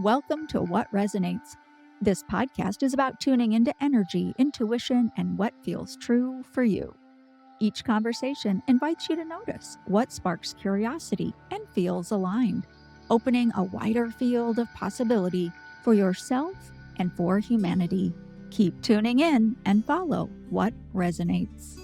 Welcome to What Resonates. This podcast is about tuning into energy, intuition, and what feels true for you. Each conversation invites you to notice what sparks curiosity and feels aligned, opening a wider field of possibility for yourself and for humanity. Keep tuning in and follow What Resonates.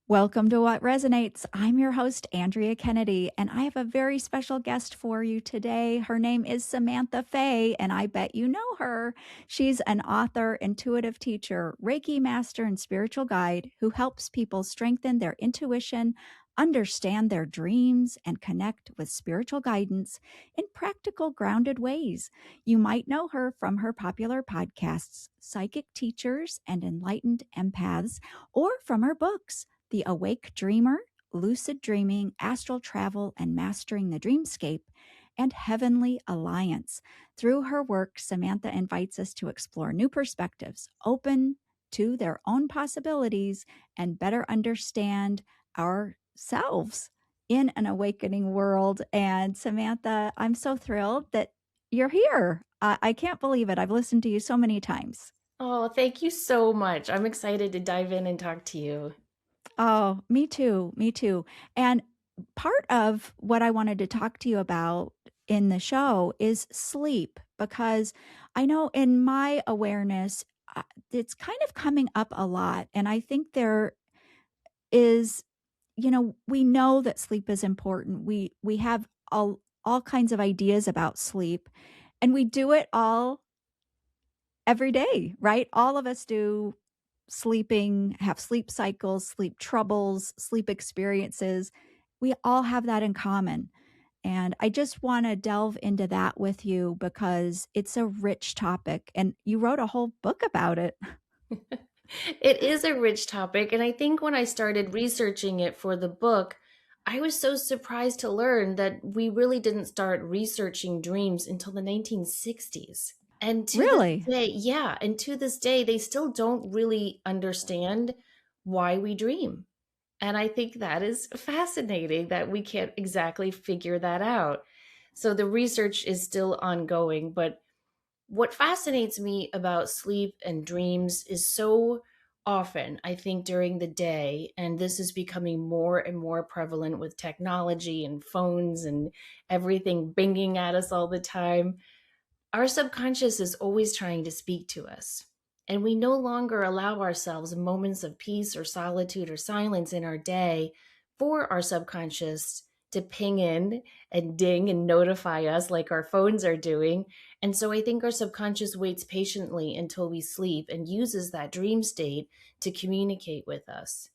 Welcome to What Resonates. I'm your host, Andrea Kennedy, and I have a very special guest for you today. Her name is Samantha Fey, and I bet you know her. She's an author, intuitive teacher, Reiki master, and spiritual guide who helps people strengthen their intuition, understand their dreams, and connect with spiritual guidance in practical, grounded ways. You might know her from her popular podcasts, Psychic Teachers and Enlightened Empaths, or from her books, The Awake Dreamer, Lucid Dreaming, Astral Travel, and Mastering the Dreamscape, and Heavenly Alliance. Through her work, Samantha invites us to explore new perspectives, open to their own possibilities, and better understand ourselves in an awakening world. And Samantha, I'm so thrilled that you're here. I can't believe it. I've listened to you so many times. Oh, thank you so much. I'm excited to dive in and talk to you. Oh, me too. Me too. And part of what I wanted to talk to you about in the show is sleep, because I know in my awareness, it's kind of coming up a lot. And I think there is, we know that sleep is important. We have all kinds of ideas about sleep, and we do it all every day, right? All of us do sleeping, have sleep cycles, sleep troubles, sleep experiences. We all have that in common. And I just want to delve into that with you because it's a rich topic. And you wrote a whole book about it. It is a rich topic, and I think when I started researching it for the book, I was so surprised to learn that we really didn't start researching dreams until the 1960s. And to this Really? day, yeah, and to this day, they still don't really understand why we dream. And I think that is fascinating that we can't exactly figure that out. So the research is still ongoing, but what fascinates me about sleep and dreams is so often, I think, during the day, and this is becoming more and more prevalent with technology and phones and everything binging at us all the time, our subconscious is always trying to speak to us. And we no longer allow ourselves moments of peace or solitude or silence in our day for our subconscious to ping in and ding and notify us like our phones are doing. And so I think our subconscious waits patiently until we sleep and uses that dream state to communicate with us.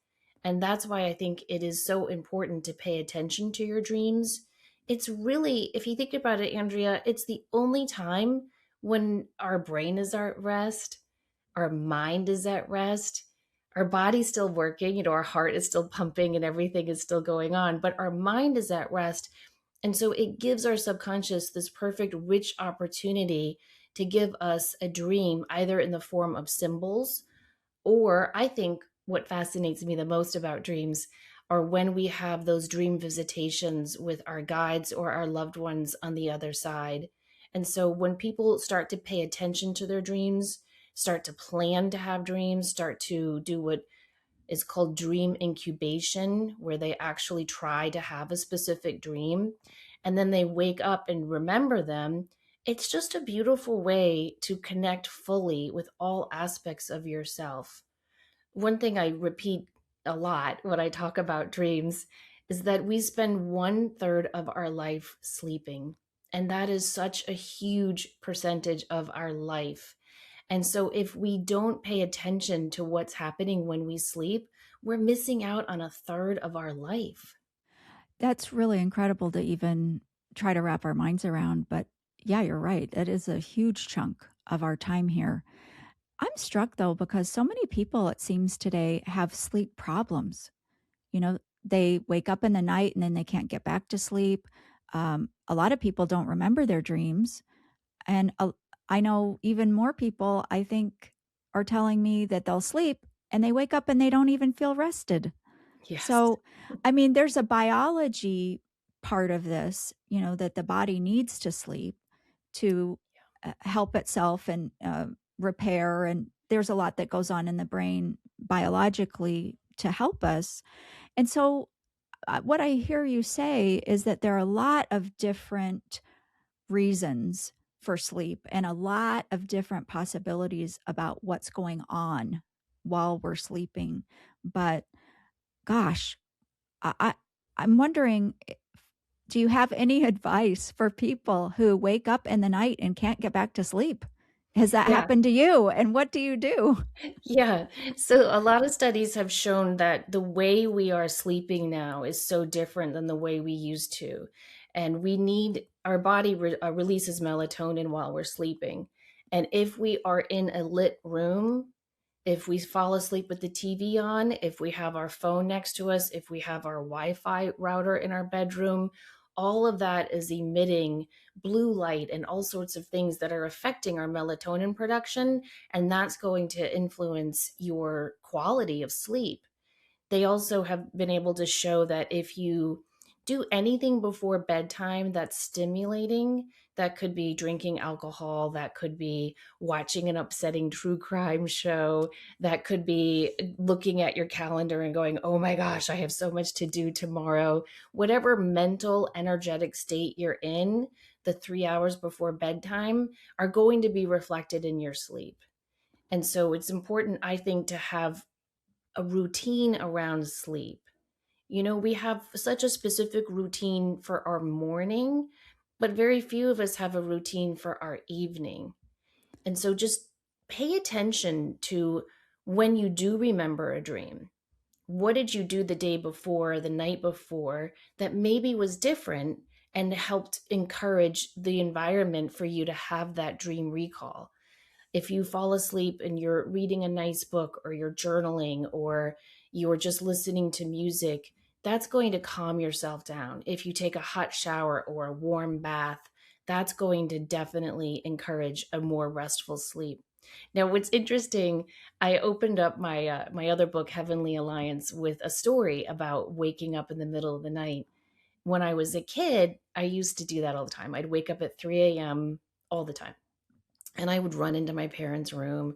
And that's why I think it is so important to pay attention to your dreams. It's really, if you think about it, Andrea, it's the only time when our brain is at rest, our mind is at rest, our body's still working, our heart is still pumping and everything is still going on, but our mind is at rest. And so it gives our subconscious this perfect, rich opportunity to give us a dream, either in the form of symbols, or I think what fascinates me the most about dreams are when we have those dream visitations with our guides or our loved ones on the other side. And so when people start to pay attention to their dreams, start to plan to have dreams, start to do what is called dream incubation, where they actually try to have a specific dream and then they wake up and remember them, it's just a beautiful way to connect fully with all aspects of yourself. One thing I repeat a lot when I talk about dreams is that we spend 1/3 of our life sleeping. And that is such a huge percentage of our life. And so if we don't pay attention to what's happening when we sleep, we're missing out on 1/3 of our life. That's really incredible to even try to wrap our minds around. But yeah, you're right. It is a huge chunk of our time here. I'm struck though, because so many people, it seems today, have sleep problems. They wake up in the night and then they can't get back to sleep. A lot of people don't remember their dreams. And I know even more people, I think, are telling me that they'll sleep and they wake up and they don't even feel rested. Yes. So, I mean, there's a biology part of this, that the body needs to sleep. to help itself and repair. And there's a lot that goes on in the brain biologically to help us. And so, what I hear you say is that there are a lot of different reasons for sleep and a lot of different possibilities about what's going on while we're sleeping. But gosh, I I'm wondering, do you have any advice for people who wake up in the night and can't get back to sleep? Has that Yeah. happened to you? And what do you do? Yeah. So a lot of studies have shown that the way we are sleeping now is so different than the way we used to. And we need our body releases melatonin while we're sleeping. And if we are in a lit room, if we fall asleep with the TV on, if we have our phone next to us, if we have our Wi Fi router in our bedroom, all of that is emitting blue light and all sorts of things that are affecting our melatonin production. And that's going to influence your quality of sleep. They also have been able to show that if you do anything before bedtime that's stimulating, that could be drinking alcohol, that could be watching an upsetting true crime show, that could be looking at your calendar and going, oh my gosh, I have so much to do tomorrow. Whatever mental, energetic state you're in, the 3 hours before bedtime are going to be reflected in your sleep. And so it's important, I think, to have a routine around sleep. You know, we have such a specific routine for our morning, but very few of us have a routine for our evening. And so just pay attention to when you do remember a dream. What did you do the day before, the night before, that maybe was different and helped encourage the environment for you to have that dream recall? If you fall asleep and you're reading a nice book or you're journaling or you're just listening to music, that's going to calm yourself down. If you take a hot shower or a warm bath, that's going to definitely encourage a more restful sleep. Now, what's interesting, I opened up my other book, Heavenly Alliance, with a story about waking up in the middle of the night. When I was a kid, I used to do that all the time. I'd wake up at 3 a.m. all the time, and I would run into my parents' room.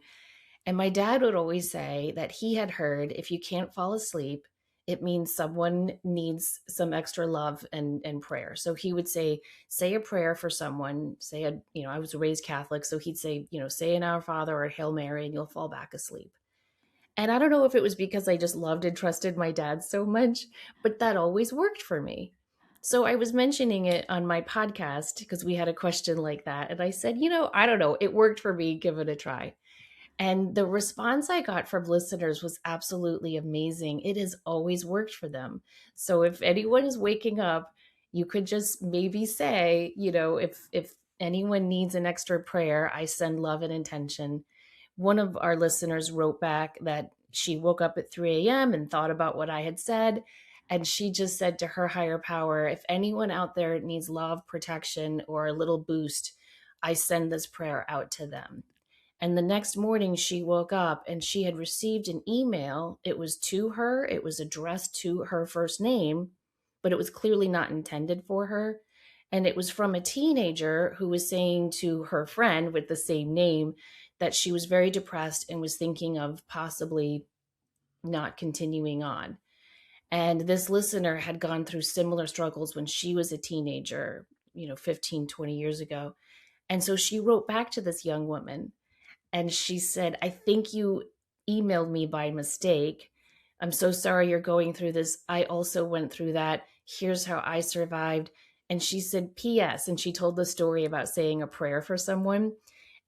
And my dad would always say that he had heard if you can't fall asleep, it means someone needs some extra love and prayer. So he would say a prayer for someone, I was raised Catholic. So he'd say, say an Our Father or a Hail Mary and you'll fall back asleep. And I don't know if it was because I just loved and trusted my dad so much, but that always worked for me. So I was mentioning it on my podcast because we had a question like that. And I said, I don't know, it worked for me, give it a try. And the response I got from listeners was absolutely amazing. It has always worked for them. So if anyone is waking up, you could just maybe say, if anyone needs an extra prayer, I send love and intention. One of our listeners wrote back that she woke up at 3 a.m. and thought about what I had said. And she just said to her higher power, if anyone out there needs love, protection, or a little boost, I send this prayer out to them. And the next morning, she woke up and she had received an email. It was to her, it was addressed to her first name, but it was clearly not intended for her. And it was from a teenager who was saying to her friend with the same name that she was very depressed and was thinking of possibly not continuing on. And this listener had gone through similar struggles when she was a teenager, 15, 20 years ago. And so she wrote back to this young woman and she said, I think you emailed me by mistake. I'm so sorry you're going through this. I also went through that. Here's how I survived. And she said, P.S. And she told the story about saying a prayer for someone.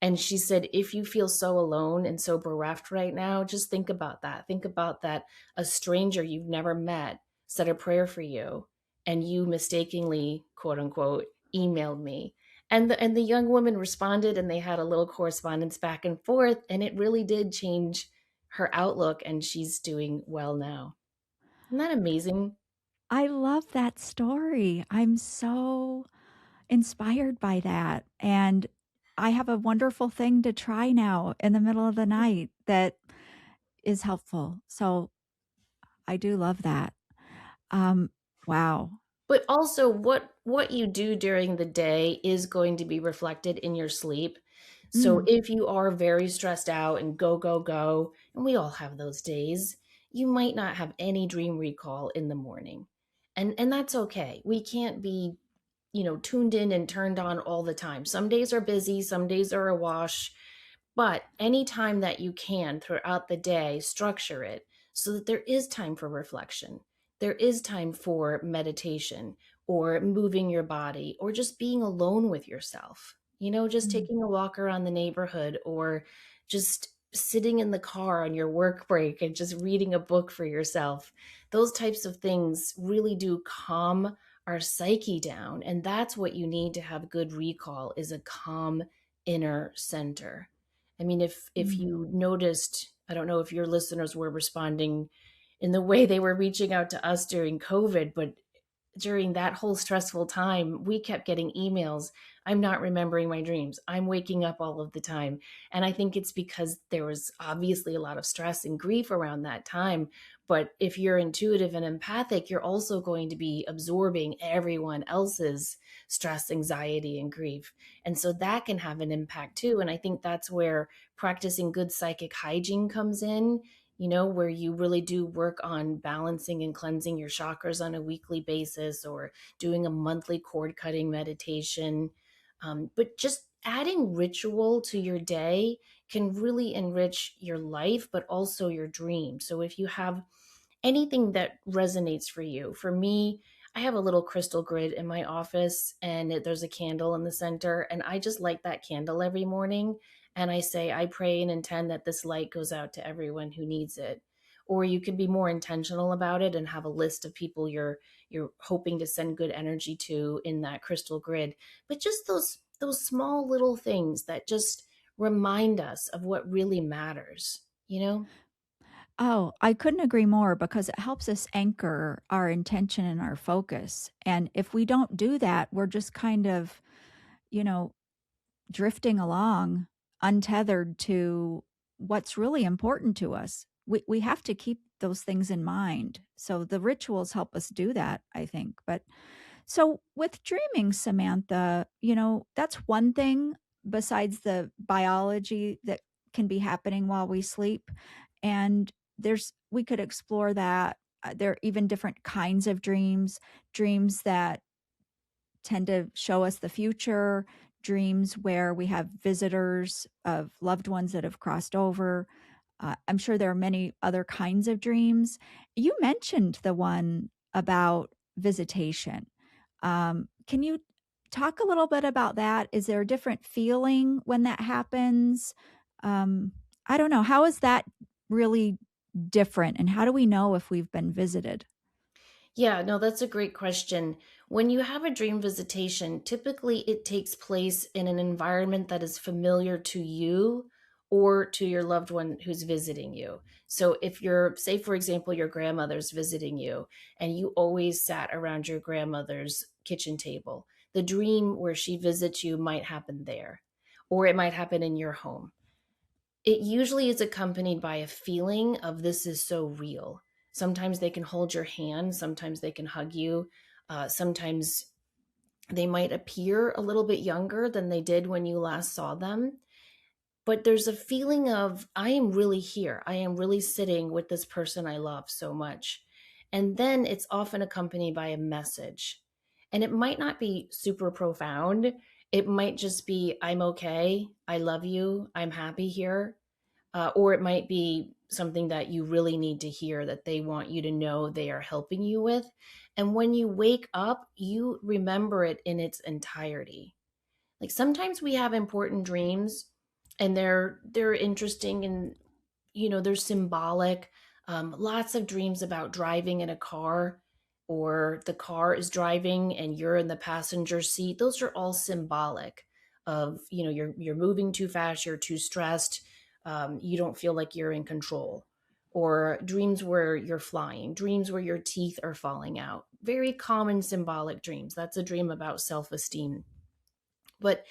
And she said, if you feel so alone and so bereft right now, just think about that. Think about that. A stranger you've never met said a prayer for you, and you mistakenly, quote unquote, emailed me. And the young woman responded, and they had a little correspondence back and forth, and it really did change her outlook, and she's doing well now. Isn't that amazing? I love that story. I'm so inspired by that. And I have a wonderful thing to try now in the middle of the night that is helpful. So I do love that. Um, wow. But also what you do during the day is going to be reflected in your sleep. So Mm, if you are very stressed out and go go go, and we all have those days, you might not have any dream recall in the morning. And that's okay. We can't be, tuned in and turned on all the time. Some days are busy, some days are a wash. But anytime that you can throughout the day, structure it so that there is time for reflection. There is time for meditation or moving your body or just being alone with yourself. Just mm, taking a walk around the neighborhood or just sitting in the car on your work break and just reading a book for yourself. Those types of things really do calm our psyche down. And that's what you need to have good recall is a calm inner center. I mean, if mm. you noticed, I don't know if your listeners were responding in the way they were reaching out to us during COVID, but during that whole stressful time, we kept getting emails. I'm not remembering my dreams. I'm waking up all of the time. And I think it's because there was obviously a lot of stress and grief around that time. But if you're intuitive and empathic, you're also going to be absorbing everyone else's stress, anxiety, and grief. And so that can have an impact too. And I think that's where practicing good psychic hygiene comes in, where you really do work on balancing and cleansing your chakras on a weekly basis or doing a monthly cord cutting meditation. But just adding ritual to your day can really enrich your life, but also your dream. So if you have anything that resonates for you. For me, I have a little crystal grid in my office and there's a candle in the center. And I just light that candle every morning. And I say, I pray and intend that this light goes out to everyone who needs it. Or you could be more intentional about it and have a list of people you're hoping to send good energy to in that crystal grid. But just those small little things that just remind us of what really matters, you know? Oh, I couldn't agree more because it helps us anchor our intention and our focus. And if we don't do that, we're just kind of, you know, drifting along untethered to what's really important to us. We have to keep those things in mind. So the rituals help us do that, I think. But so with dreaming, Samantha, that's one thing besides the biology that can be happening while we sleep. And we could explore that. There are even different kinds of dreams that tend to show us the future, dreams where we have visitors of loved ones that have crossed over. I'm sure there are many other kinds of dreams. You mentioned the one about visitation. Can you talk a little bit about that? Is there a different feeling when that happens? Um, I don't know. How is that really different? And how do we know if we've been visited? Yeah, no, that's a great question. When you have a dream visitation, typically it takes place in an environment that is familiar to you or to your loved one who's visiting you. So if you're, say, for example, your grandmother's visiting you and you always sat around your grandmother's kitchen table, the dream where she visits you might happen there, or it might happen in your home. It usually is accompanied by a feeling of this is so real. Sometimes they can hold your hand, sometimes they can hug you, sometimes they might appear a little bit younger than they did when you last saw them. But there's a feeling of, I am really here. I am really sitting with this person I love so much. And then it's often accompanied by a message. And it might not be super profound. It might just be, I'm okay. I love you. I'm happy here, or it might be something that you really need to hear that they want you to know they are helping you with. And when you wake up, you remember it in its entirety. Like sometimes we have important dreams and they're interesting and they're symbolic. Lots of dreams about driving in a car or the car is driving and you're in the passenger seat. Those are all symbolic of you're moving too fast, you're too stressed, you don't feel like you're in control. Or dreams where you're flying, dreams where your teeth are falling out. Very common symbolic dreams. That's a dream about self-esteem. But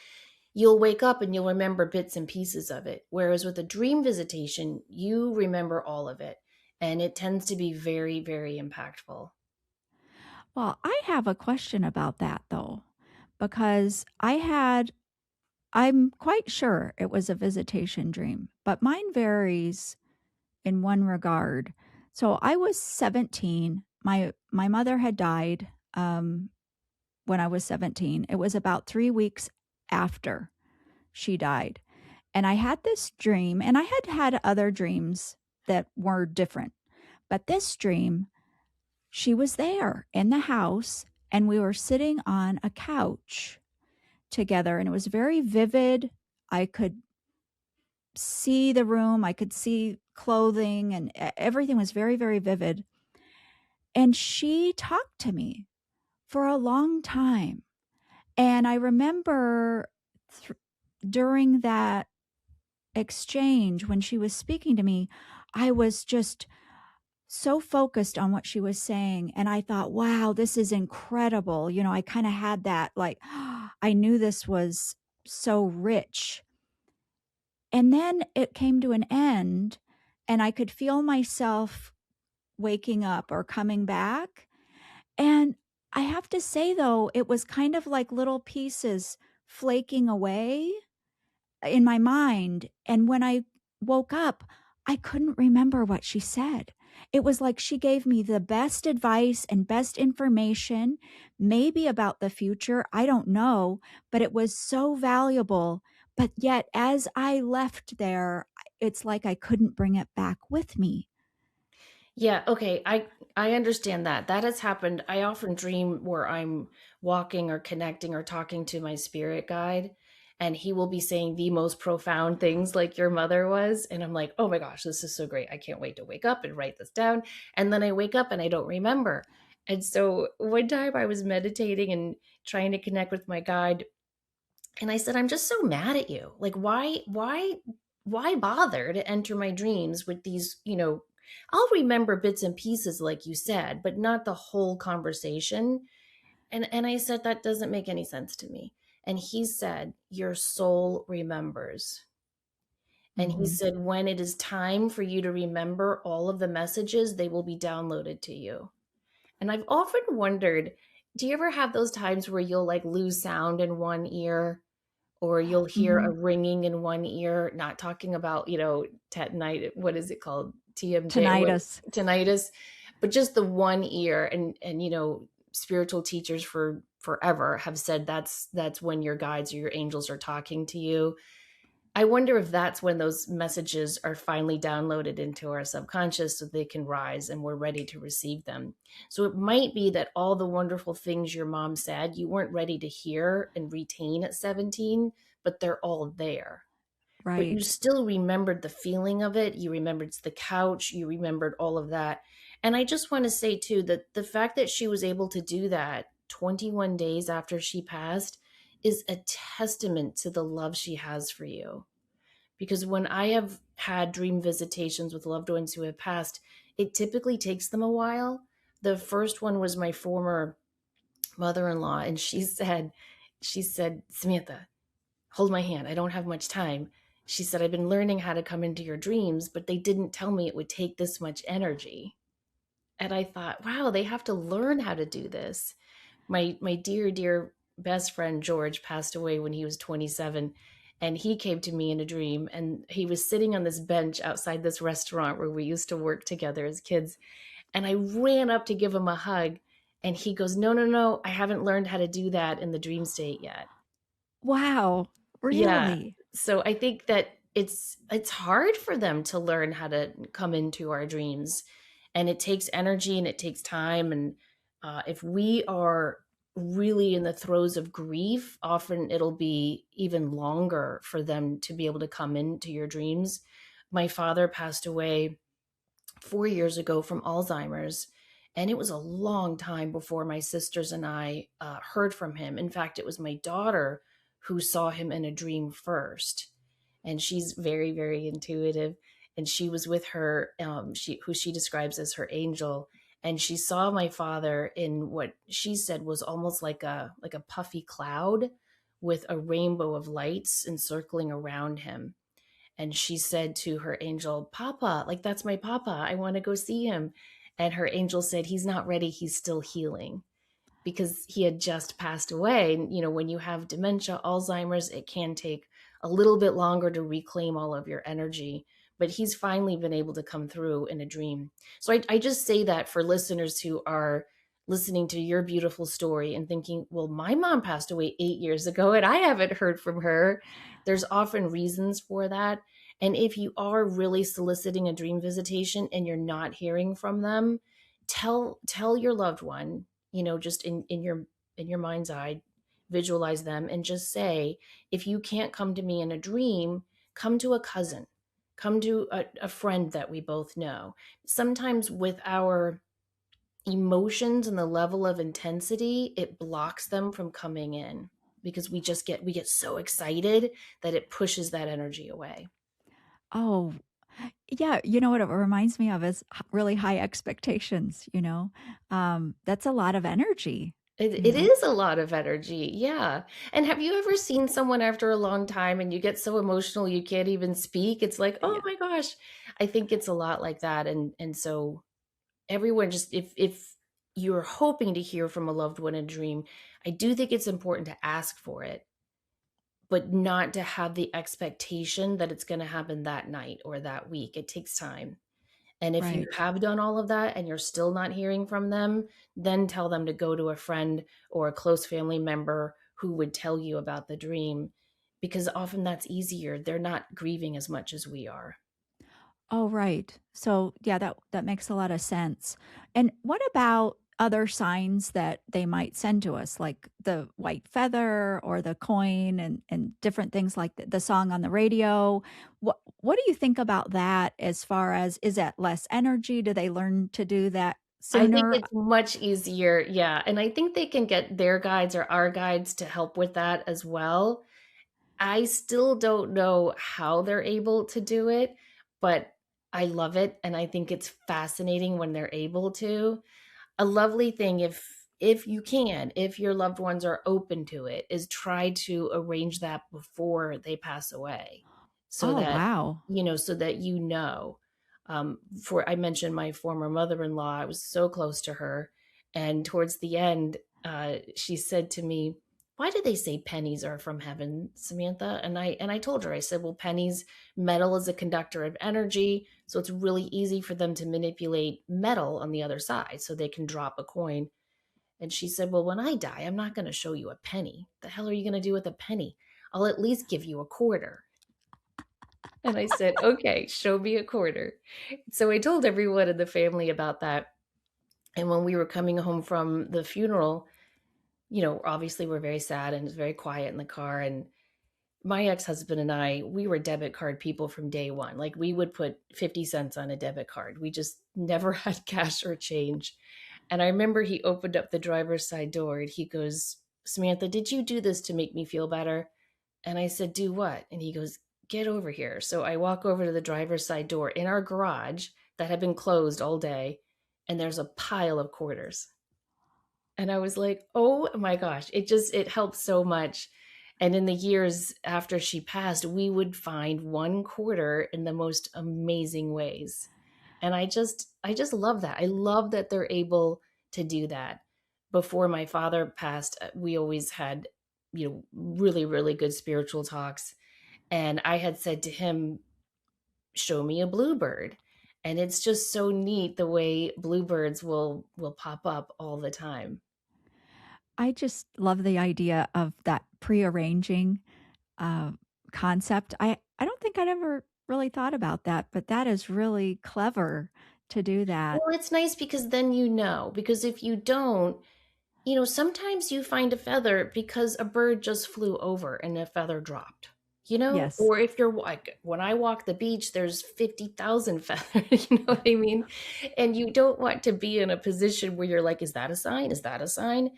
you'll wake up and you'll remember bits and pieces of it. Whereas with a dream visitation, you remember all of it. And it tends to be very, very impactful. Well, I have a question about that though, because I'm quite sure it was a visitation dream, but mine varies in one regard. So I was 17. My mother had died when I was 17. It was about 3 weeks after she died. And I had this dream, and I had had other dreams that were different. But this dream, she was there in the house, and we were sitting on a couch together, and it was very vivid. I could see the room, I could see clothing, and everything was very, very vivid. And she talked to me for a long time. And I remember during that exchange when she was speaking to me, I was just so focused on what she was saying. And I thought, wow, this is incredible. You know, I kind of had that, like, I knew this was so rich. And then it came to an end, and I could feel myself waking up or coming back. And I have to say, though, it was kind of like little pieces flaking away in my mind. And when I woke up, I couldn't remember what she said. It was like she gave me the best advice and best information, maybe about the future. I don't know, but it was so valuable. But yet, as I left there, it's like I couldn't bring it back with me. Yeah, okay. I understand that. That has happened. I often dream where I'm walking or connecting or talking to my spirit guide, and he will be saying the most profound things like your mother was, and I'm like, "Oh my gosh, this is so great. I can't wait to wake up and write this down." And then I wake up and I don't remember. And so one time I was meditating and trying to connect with my guide, and I said, "I'm just so mad at you. Like, why bother to enter my dreams with these, I'll remember bits and pieces like you said, but not the whole conversation." And I said, "That doesn't make any sense to me." And he said, "Your soul remembers." And he Hmm. said, "When it is time for you to remember all of the messages, they will be downloaded to you." And I've often wondered, do you ever have those times where you'll like lose sound in one ear, or you'll hear Hmm. a ringing in one ear, not talking about, tetanitis, what is it called? TMJ, what, Tinnitus. tinnitus, but just the one ear. And spiritual teachers for forever have said that's when your guides or your angels are talking to you. I wonder if that's when those messages are finally downloaded into our subconscious so they can rise and we're ready to receive them. So it might be that all the wonderful things your mom said you weren't ready to hear and retain at 17, but they're all there. But you Right. still remembered the feeling of it. You remembered the couch. You remembered all of that. And I just want to say, too, that the fact that she was able to do that 21 days after she passed is a testament to the love she has for you. Because when I have had dream visitations with loved ones who have passed, it typically takes them a while. The first one was my former mother-in-law, and she said, "Samantha, hold my hand. I don't have much time." She said, "I've been learning how to come into your dreams, but they didn't tell me it would take this much energy." And I thought, wow, they have to learn how to do this. My dear, dear best friend George passed away when he was 27. And he came to me in a dream, and he was sitting on this bench outside this restaurant where we used to work together as kids. And I ran up to give him a hug. And he goes, "No, no, no, I haven't learned how to do that in the dream state yet." Wow. Yeah. Really? So I think that it's hard for them to learn how to come into our dreams, and it takes energy and it takes time. And if we are really in the throes of grief, often it'll be even longer for them to be able to come into your dreams. My father passed away 4 years ago from Alzheimer's. And it was a long time before my sisters and I heard from him. In fact, it was my daughter who saw him in a dream first. And she's very, very intuitive. And she was with her, who she describes as her angel. And she saw my father in what she said was almost like a puffy cloud with a rainbow of lights encircling around him. And she said to her angel, "Papa, like that's my papa. I want to go see him." And her angel said, "He's not ready. He's still healing." because he had just passed away. And, when you have dementia, Alzheimer's, it can take a little bit longer to reclaim all of your energy. But he's finally been able to come through in a dream. So I just say that for listeners who are listening to your beautiful story and thinking, well, my mom passed away 8 years ago and I haven't heard from her. There's often reasons for that. And if you are really soliciting a dream visitation and you're not hearing from them, tell your loved one, just in your mind's eye, visualize them and just say, if you can't come to me in a dream, come to a cousin, come to a friend that we both know. Sometimes with our emotions and the level of intensity, it blocks them from coming in because we get so excited that it pushes that energy away. Oh, yeah, you know what it reminds me of is really high expectations, you know? That's a lot of energy, It you know? is a lot of energy, yeah. And have you ever seen someone after a long time and you get so emotional you can't even speak? It's like, oh Yeah, my gosh. I think it's a lot like that. And so everyone, just if you're hoping to hear from a loved one in a dream, I do think it's important to ask for it, but not to have the expectation that it's going to happen that night or that week. It takes time. And if you right. have done all of that and you're still not hearing from them, then tell them to go to a friend or a close family member who would tell you about the dream, because often that's easier. They're not grieving as much as we are. Oh, right. So, yeah, that makes a lot of sense. And what about other signs that they might send to us, like the white feather or the coin and different things like the song on the radio? What do you think about that as far as is that less energy? Do they learn to do that I think sooner? it's much easier. Yeah. And I think they can get their guides or our guides to help with that as well. I still don't know how they're able to do it, but I love it. And I think it's fascinating when they're able to. A lovely thing, if you can, if your loved ones are open to it, is try to arrange that before they pass away, so Oh, that wow. for I mentioned my former mother-in-law. I was so close to her, and towards the end, she said to me, why do they say pennies are from heaven, Samantha? And I told her, I said, well, pennies, metal is a conductor of energy, so it's really easy for them to manipulate metal on the other side so they can drop a coin. And she said, well, when I die, I'm not going to show you a penny. The hell are you going to do with a penny? I'll at least give you a quarter. And I said, okay, show me a quarter. So I told everyone in the family about that. And when we were coming home from the funeral, obviously we're very sad and it's very quiet in the car. And my ex-husband and I, we were debit card people from day one. Like, we would put 50 cents on a debit card. We just never had cash or change. And I remember he opened up the driver's side door and he goes, Samantha, did you do this to make me feel better? And I said, do what? And he goes, get over here. So I walk over to the driver's side door in our garage that had been closed all day, and there's a pile of quarters. And I was like, oh my gosh, it helped so much. And in the years after she passed, we would find one quarter in the most amazing ways. And I just love that. I love that they're able to do that. Before my father passed, we always had, really, really good spiritual talks. And I had said to him, show me a bluebird. And it's just so neat the way bluebirds will pop up all the time. I just love the idea of that prearranging uh, concept. I don't think I'd ever really thought about that, but that is really clever to do that. Well, it's nice because then because if you don't, sometimes you find a feather because a bird just flew over and a feather dropped, Yes. or if you're like, when I walk the beach, there's 50,000 feathers, you know what I mean? And you don't want to be in a position where you're like, is that a sign? Is that a sign?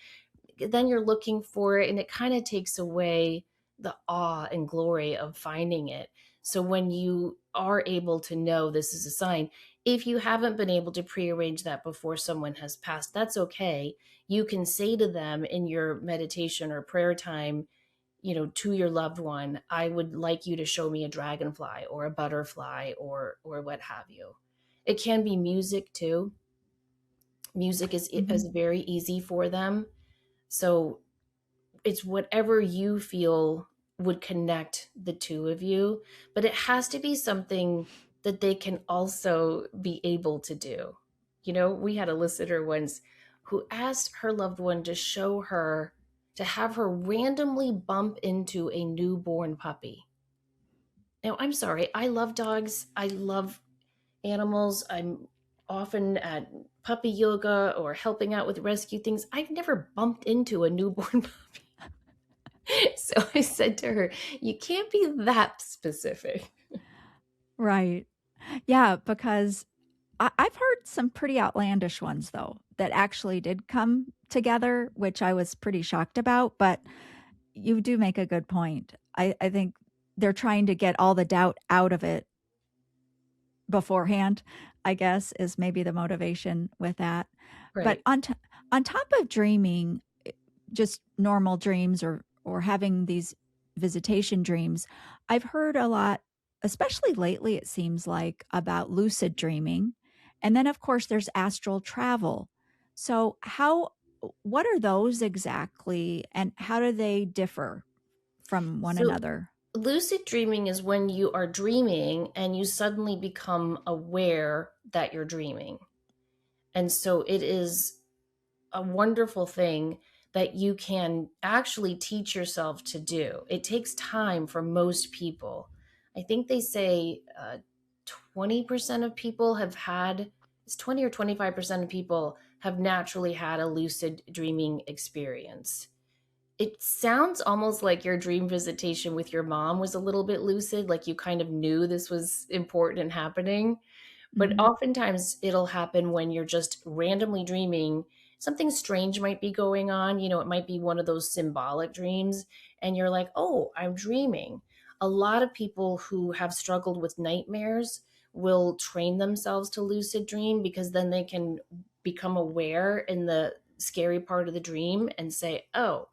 Then you're looking for it and it kind of takes away the awe and glory of finding it. So when you are able to know this is a sign, if you haven't been able to prearrange that before someone has passed, that's okay. You can say to them in your meditation or prayer time, to your loved one, I would like you to show me a dragonfly or a butterfly or what have you. It can be music too. Music is Mhm. very easy for them. So it's whatever you feel would connect the two of you, but it has to be something that they can also be able to do. You know, we had a listener once who asked her loved one to show her, to have her randomly bump into a newborn puppy. Now, I'm sorry, I love dogs, I love animals. I'm often at puppy yoga or helping out with rescue things. I've never bumped into a newborn puppy. So I said to her, you can't be that specific. Right. Yeah, because I've heard some pretty outlandish ones, though, that actually did come together, which I was pretty shocked about. But you do make a good point. I think they're trying to get all the doubt out of it beforehand, I guess, is maybe the motivation with that. But Right. on top of dreaming, just normal dreams or having these visitation dreams, I've heard a lot, especially lately, it seems like, about lucid dreaming. And then, of course, there's astral travel. So, what are those exactly, and how do they differ from one So another? lucid dreaming is when you are dreaming and you suddenly become aware that you're dreaming. And so it is a wonderful thing that you can actually teach yourself to do. It takes time for most people. I think they say 20% of people have had, it's 20 or 25% of people have naturally had a lucid dreaming experience. It sounds almost like your dream visitation with your mom was a little bit lucid, like you kind of knew this was important and happening. But Hmm. oftentimes it'll happen when you're just randomly dreaming. Something strange might be going on. You know, it might be one of those symbolic dreams, and you're like, oh, I'm dreaming. A lot of people who have struggled with nightmares will train themselves to lucid dream because then they can become aware in the scary part of the dream and say, oh,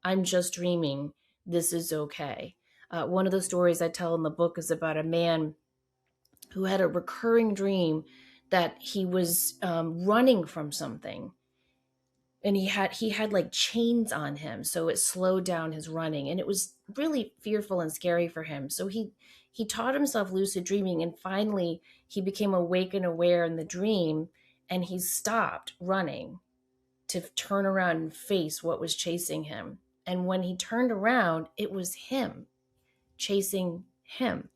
I'm just dreaming. This is okay. One of the stories I tell in the book is about a man who had a recurring dream that he was running from something, and he had like chains on him, so it slowed down his running, and it was really fearful and scary for him. So he taught himself lucid dreaming, and finally he became awake and aware in the dream, and he stopped running to turn around and face what was chasing him. And when he turned around, it was him chasing him.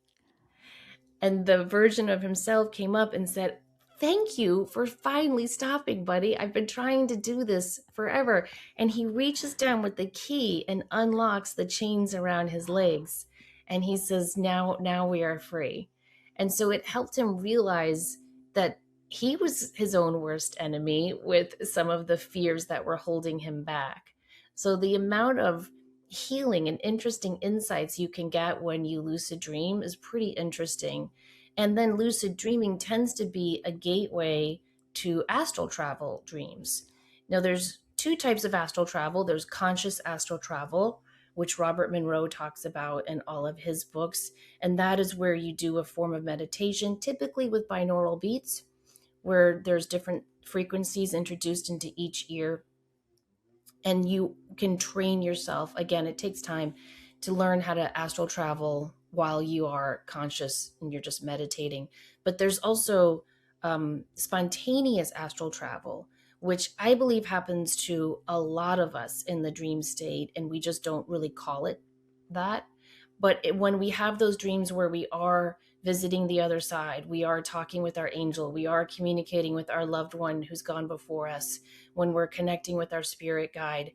And the version of himself came up and said, thank you for finally stopping, buddy. I've been trying to do this forever. And he reaches down with the key and unlocks the chains around his legs. And he says, now we are free. And so it helped him realize that he was his own worst enemy with some of the fears that were holding him back. So the amount of healing and interesting insights you can get when you lucid dream is pretty interesting. And then lucid dreaming tends to be a gateway to astral travel dreams. Now, there's two types of astral travel. There's conscious astral travel, which Robert Monroe talks about in all of his books. And that is where you do a form of meditation, typically with binaural beats, where there's different frequencies introduced into each ear, and you can train yourself. Again, it takes time to learn how to astral travel while you are conscious and you're just meditating. But there's also spontaneous astral travel, which I believe happens to a lot of us in the dream state, and we just don't really call it that. But when we have those dreams where we are visiting the other side, we are talking with our angel, we are communicating with our loved one who's gone before us, when we're connecting with our spirit guide,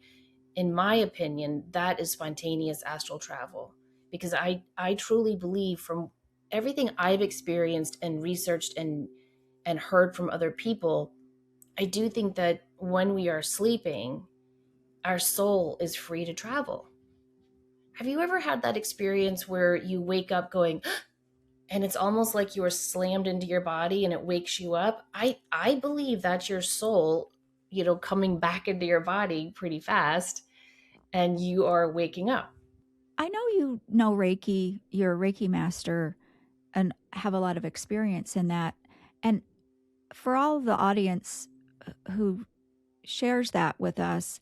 in my opinion, that is spontaneous astral travel. Because I truly believe, from everything I've experienced and researched and heard from other people, I do think that when we are sleeping, our soul is free to travel. Have you ever had that experience where you wake up going, and it's almost like you are slammed into your body and it wakes you up? I believe that's your soul, coming back into your body pretty fast, and you are waking up. I know you know Reiki, you're a Reiki master and have a lot of experience in that. And for all of the audience who shares that with us,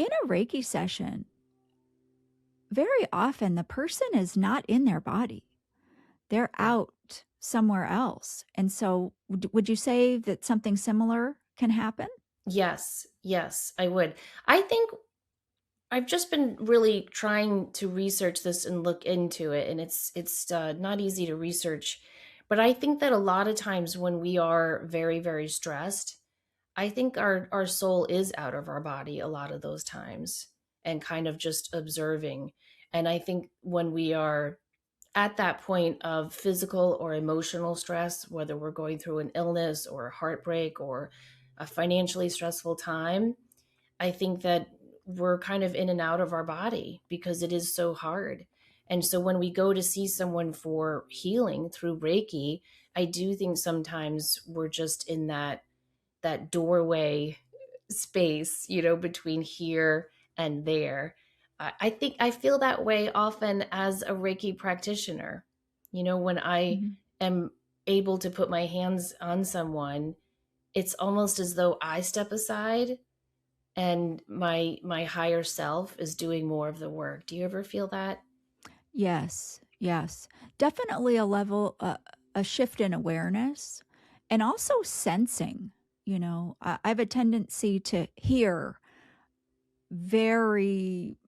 In a Reiki session, very often the person is not in their body. They're Yeah. out somewhere else. And so, would you say that something similar can happen? Yes, yes, I would. I think I've just been really trying to research this and look into it, and it's not easy to research. But I think that a lot of times when we are very, very stressed, I think our soul is out of our body a lot of those times and kind of just observing. And I think when we are at that point of physical or emotional stress, whether we're going through an illness or a heartbreak or a financially stressful time, I think that we're kind of in and out of our body because it is so hard. And so when we go to see someone for healing through Reiki, I do think sometimes we're just in that doorway space, between here and there. I think I feel that way often as a Reiki practitioner. When I Mhm. am able to put my hands on someone, it's almost as though I step aside and my higher self is doing more of the work. Do you ever feel that? Yes, yes. Definitely a shift in awareness and also sensing. I have a tendency to hear very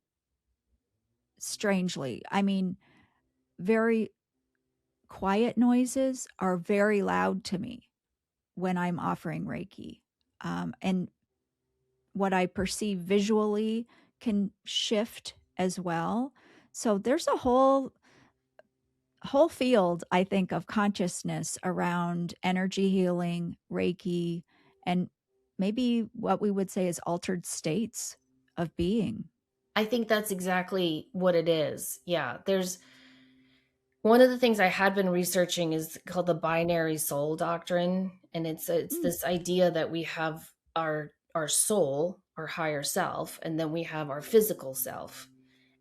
strangely. I mean, very quiet noises are very loud to me when I'm offering Reiki. And what I perceive visually can shift as well. So there's a whole field, I think, of consciousness around energy healing, Reiki, and maybe what we would say is altered states of being. I think that's exactly what it is. Yeah, there's one of the things I had been researching is called the binary soul doctrine, and it's Mm, this idea that we have our soul, our higher self, and then we have our physical self,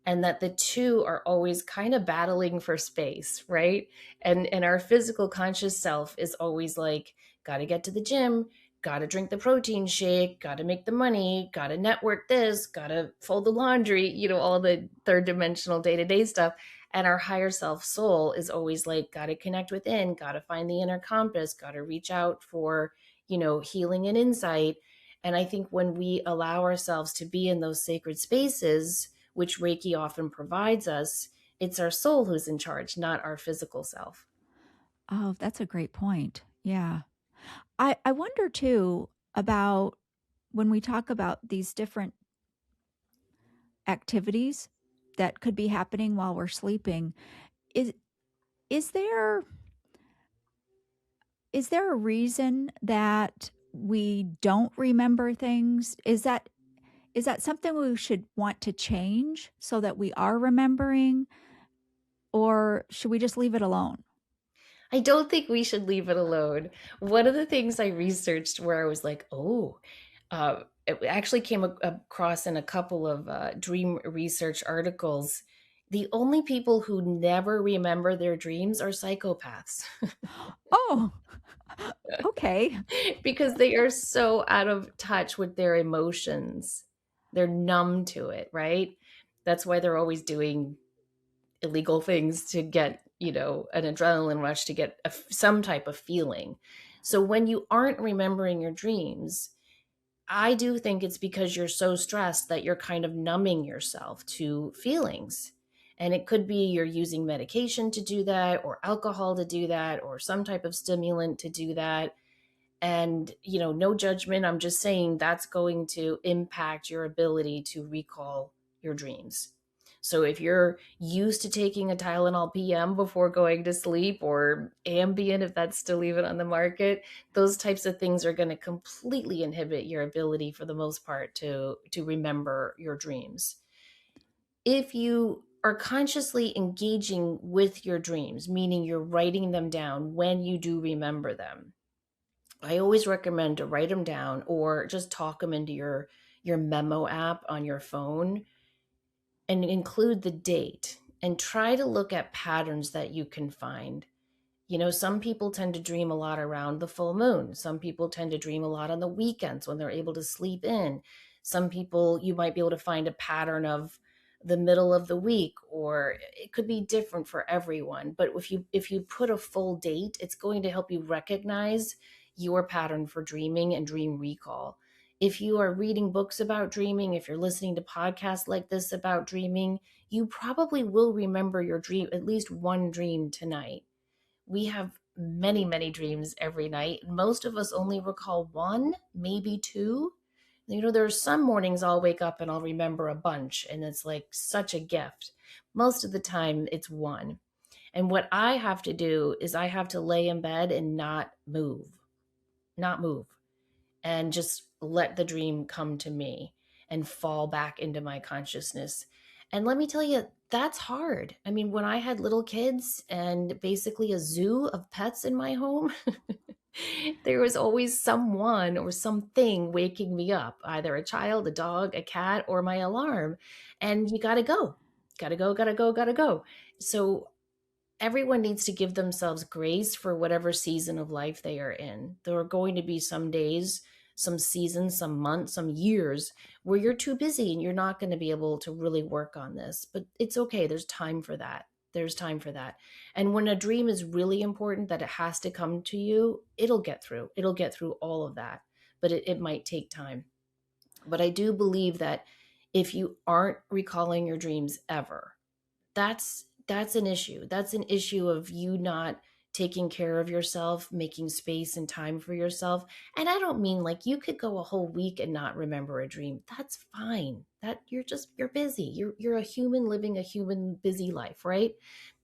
and that the two are always kind of battling for space, right? And our physical conscious self is always like, got to get to the gym, got to drink the protein shake, got to make the money, got to network this, got to fold the laundry, all the third dimensional day-to-day stuff. And our higher self soul is always like, got to connect within, got to find the inner compass, got to reach out for, healing and insight. And I think when we allow ourselves to be in those sacred spaces, which Reiki often provides us, it's our soul who's in charge, not our physical self. oh, that's a great point. Yeah. I wonder too about when we talk about these different activities that could be happening while we're sleeping, is is there is there a reason that we don't remember things? Is that something we should want to change so that we are remembering, or should we just leave it alone? I don't think we should leave it alone. One of the things I researched where I was like, oh, it actually came across in a couple of dream research articles. The only people who never remember their dreams are psychopaths. Oh, okay. Because they are so out of touch with their emotions. They're numb to it, right? That's why they're always doing illegal things to get, an adrenaline rush to get some type of feeling. So when you aren't remembering your dreams, I do think it's because you're so stressed that you're kind of numbing yourself to feelings. And it could be you're using medication to do that, or alcohol to do that, or some type of stimulant to do that. And no judgment, I'm just saying that's going to impact your ability to recall your dreams. So if you're used to taking a Tylenol PM before going to sleep, or Ambien if that's still even on the market, those types of things are going to completely inhibit your ability for the most part to remember your dreams. If you are consciously engaging with your dreams, meaning you're writing them down when you do remember them, I always recommend to write them down or just talk them into your memo app on your phone and include the date and try to look at patterns that you can find. Some people tend to dream a lot around the full moon. Some people tend to dream a lot on the weekends when they're able to sleep in. Some people, you might be able to find a pattern of the middle of the week, or it could be different for everyone. But if you put a full date, it's going to help you recognize your pattern for dreaming and dream recall. If you are reading books about dreaming, if you're listening to podcasts like this about dreaming, you probably will remember your dream, at least one dream tonight. We have many, many dreams every night. Most of us only recall one, maybe two. There's some mornings I'll wake up and I'll remember a bunch, and it's like such a gift. Most of the time, it's one. And what I have to do is I have to lay in bed and not move, and just let the dream come to me and fall back into my consciousness. And let me tell you, that's hard. I mean, when I had little kids and basically a zoo of pets in my home, there was always someone or something waking me up, either a child, a dog, a cat, or my alarm. And you got to go, got to go, got to go, got to go. So everyone needs to give themselves grace for whatever season of life they are in. There are going to be some days, some seasons, some months, some years where you're too busy and you're not going to be able to really work on this. But it's okay. There's time for that. There's time for that. And when a dream is really important that it has to come to you, it'll get through. It'll get through all of that. But it might take time. But I do believe that if you aren't recalling your dreams ever, that's an issue. That's an issue of you not taking care of yourself, making space and time for yourself. And I don't mean like you could go a whole week and not remember a dream. That's fine. That you're busy. You're a human living a human busy life, right?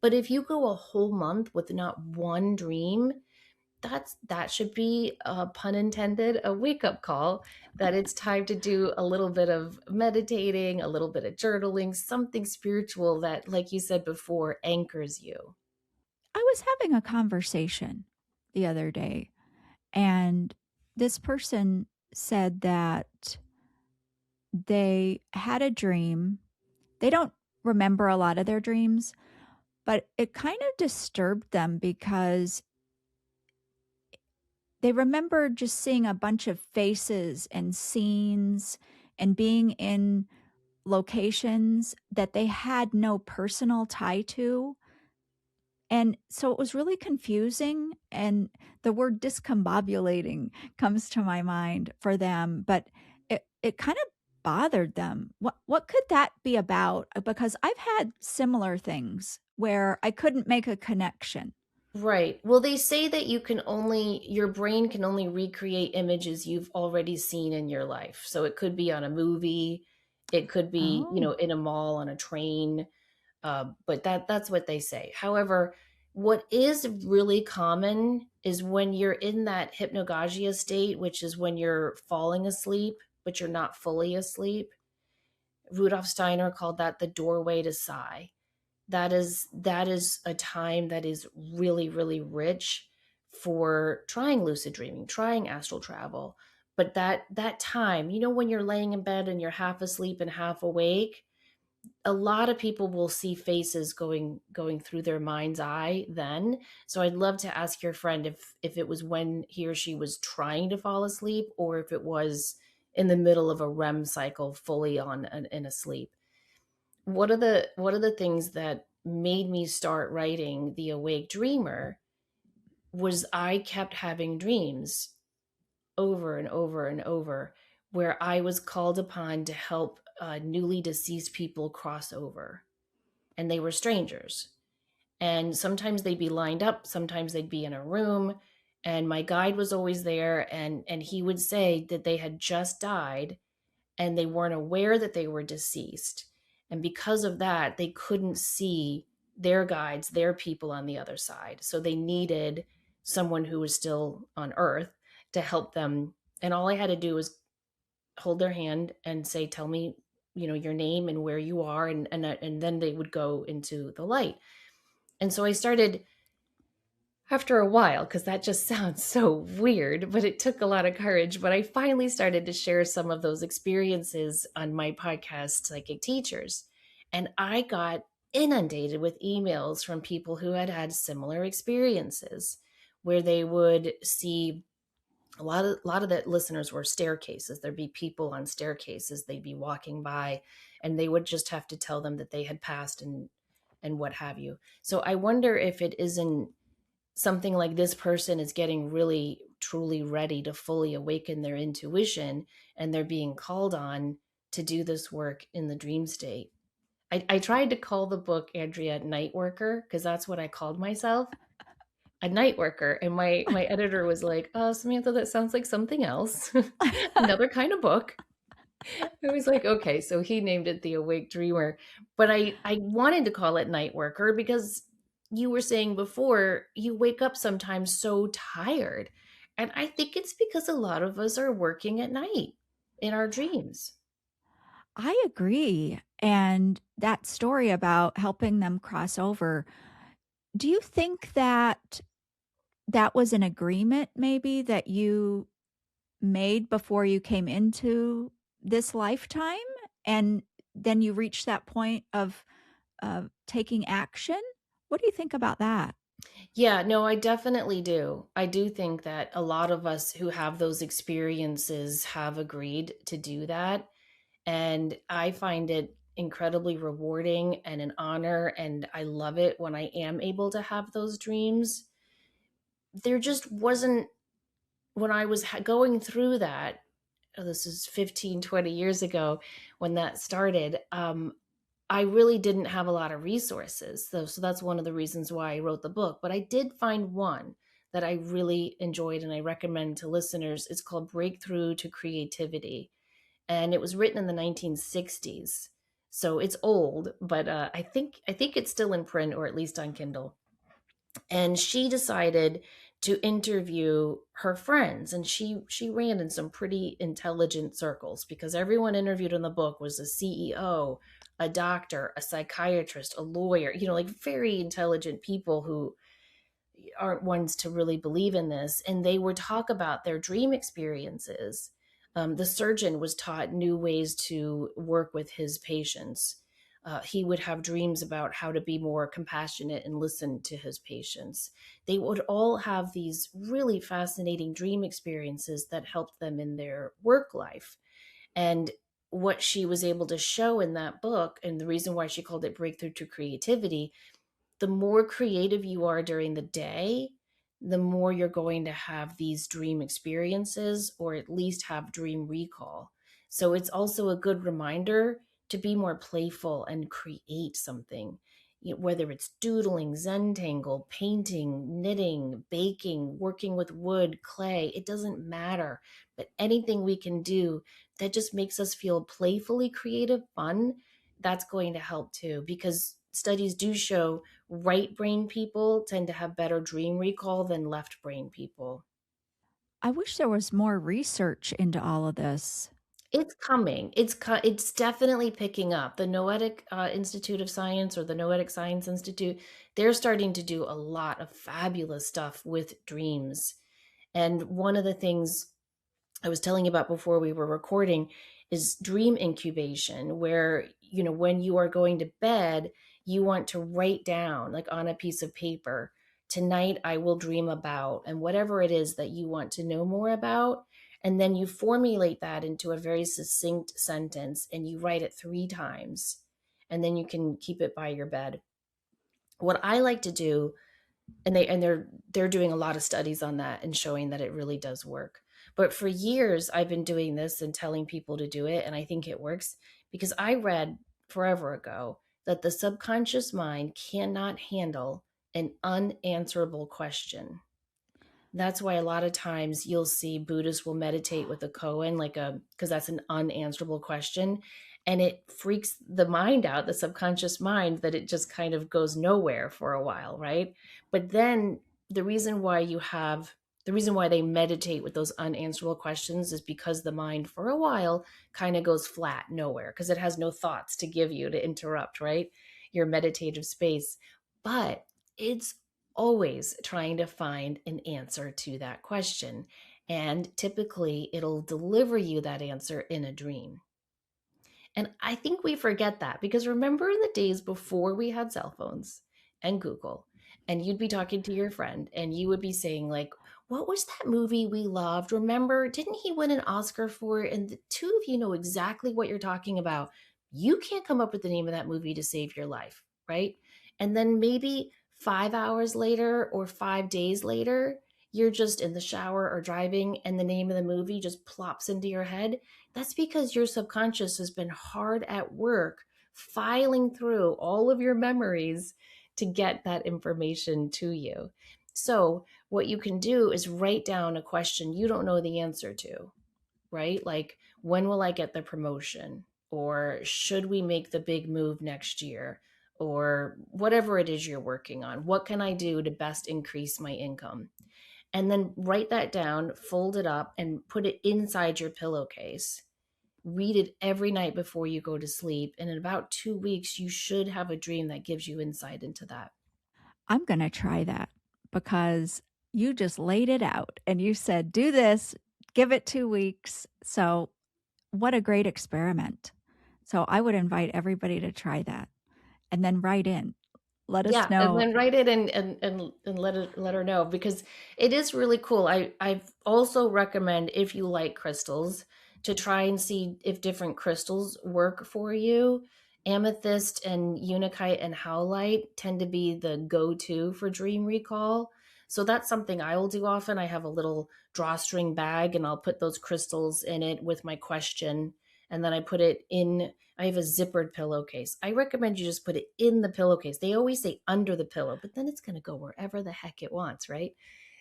But if you go a whole month with not one dream, that should be, pun intended, a wake up call, that it's time to do a little bit of meditating, a little bit of journaling, something spiritual that, like you said before, anchors you. I was having a conversation the other day, and this person said that they had a dream. They don't remember a lot of their dreams, but it kind of disturbed them because they remember just seeing a bunch of faces and scenes and being in locations that they had no personal tie to. And so it was really confusing. And the word discombobulating comes to my mind for them, but it kind of bothered them. What could that be about? Because I've had similar things where I couldn't make a connection. Right. Well, they say that your brain can only recreate images you've already seen in your life. So it could be on a movie, it could be, Oh. in a mall, on a train. But that's what they say. However, what is really common is when you're in that hypnagogia state, which is when you're falling asleep, but you're not fully asleep. Rudolf Steiner called that the doorway to sigh. That is a time that is really, really rich for trying lucid dreaming, trying astral travel. But that time, when you're laying in bed and you're half asleep and half awake, a lot of people will see faces going through their mind's eye then. So I'd love to ask your friend if it was when he or she was trying to fall asleep, or if it was in the middle of a REM cycle, fully on in a sleep. One of the things that made me start writing The Awake Dreamer was I kept having dreams over and over and over where I was called upon to help newly deceased people cross over, and they were strangers. And sometimes they'd be lined up, sometimes they'd be in a room, and my guide was always there, and he would say that they had just died and they weren't aware that they were deceased. And because of that, they couldn't see their guides, their people on the other side. So they needed someone who was still on earth to help them. And all I had to do was hold their hand and say, tell me, your name and where you are. And then they would go into the light. And so I started, after a while, because that just sounds so weird, but it took a lot of courage. But I finally started to share some of those experiences on my podcast, Psychic Teachers. And I got inundated with emails from people who had had similar experiences where they would see a lot of the listeners were staircases. There'd be people on staircases. They'd be walking by, and they would just have to tell them that they had passed and what have you. So I wonder if it isn't something like this person is getting really truly ready to fully awaken their intuition, and they're being called on to do this work in the dream state. I tried to call the book, Andrea, Nightworker, because that's what I called myself, a night worker. And my editor was like, "Oh, Samantha, that sounds like something else." Another kind of book. I was like, okay, so he named it The Awake Dreamer. But I wanted to call it Night Worker because you were saying before, you wake up sometimes so tired. And I think it's because a lot of us are working at night in our dreams. I agree. And that story about helping them cross over, do you think that that was an agreement maybe that you made before you came into this lifetime? And then you reached that point of taking action? What do you think about that? Yeah, no, I definitely do. I do think that a lot of us who have those experiences have agreed to do that. And I find it incredibly rewarding and an honor. And I love it when I am able to have those dreams. There just wasn't, when I was going through that, oh, this is 15, 20 years ago when that started. I really didn't have a lot of resources. So that's one of the reasons why I wrote the book. But I did find one that I really enjoyed and I recommend to listeners. It's called Breakthrough to Creativity. And it was written in the 1960s. So it's old, but I think it's still in print or at least on Kindle. And she decided to interview her friends, and she ran in some pretty intelligent circles because everyone interviewed in the book was a CEO, a doctor, a psychiatrist, a lawyer, like very intelligent people who aren't ones to really believe in this. And they would talk about their dream experiences. The surgeon was taught new ways to work with his patients. He would have dreams about how to be more compassionate and listen to his patients. They would all have these really fascinating dream experiences that helped them in their work life. And what she was able to show in that book, and the reason why she called it Breakthrough to Creativity, the more creative you are during the day, the more you're going to have these dream experiences or at least have dream recall. So it's also a good reminder to be more playful and create something. Whether it's doodling, Zentangle, painting, knitting, baking, working with wood, clay, it doesn't matter. But anything we can do that just makes us feel playfully creative, fun, that's going to help too. Because studies do show right brain people tend to have better dream recall than left brain people. I wish there was more research into all of this. It's coming. It's definitely picking up. The Noetic Institute of Science, or the Noetic Science Institute, they're starting to do a lot of fabulous stuff with dreams. And one of the things I was telling you about before we were recording is dream incubation, where, when you are going to bed, you want to write down, like on a piece of paper, tonight I will dream about, and whatever it is that you want to know more about. And then you formulate that into a very succinct sentence and you write it 3 times. And then you can keep it by your bed. What I like to do, and they're doing a lot of studies on that and showing that it really does work. But for years I've been doing this and telling people to do it, and I think it works because I read forever ago that the subconscious mind cannot handle an unanswerable question. That's why a lot of times you'll see Buddhists will meditate with a koan, because that's an unanswerable question. And it freaks the mind out, the subconscious mind, that it just kind of goes nowhere for a while, right? But then the reason why you have, the reason why they meditate with those unanswerable questions is because the mind for a while kind of goes flat, nowhere, because it has no thoughts to give you to interrupt, right? Your meditative space. But it's always trying to find an answer to that question. And typically, it'll deliver you that answer in a dream. And I think we forget that because remember in the days before we had cell phones and Google, and you'd be talking to your friend and you would be saying, like, what was that movie we loved? Remember, didn't he win an Oscar for it? And the two of you know exactly what you're talking about. You can't come up with the name of that movie to save your life, right? And then maybe 5 hours later or 5 days later, you're just in the shower or driving and the name of the movie just plops into your head. That's because your subconscious has been hard at work filing through all of your memories to get that information to you. So, what you can do is write down a question you don't know the answer to, right? Like, when will I get the promotion? Or should we make the big move next year? Or whatever it is you're working on. What can I do to best increase my income? And then write that down, fold it up, and put it inside your pillowcase. Read it every night before you go to sleep. And in about 2 weeks, you should have a dream that gives you insight into that. I'm going to try that because you just laid it out and you said, do this, give it 2 weeks. So, what a great experiment. So, I would invite everybody to try that and then write in. Let us Yeah, and know. then write it and let her know because it is really cool. I also recommend if you like crystals to try and see if different crystals work for you. Amethyst and Unakite and Howlite tend to be the go-to for dream recall. So that's something I will do often. I have a little drawstring bag and I'll put those crystals in it with my question and then I put it in. I have a zippered pillowcase. I recommend you just put it in the pillowcase. They always say under the pillow, but then it's going to go wherever the heck it wants, right?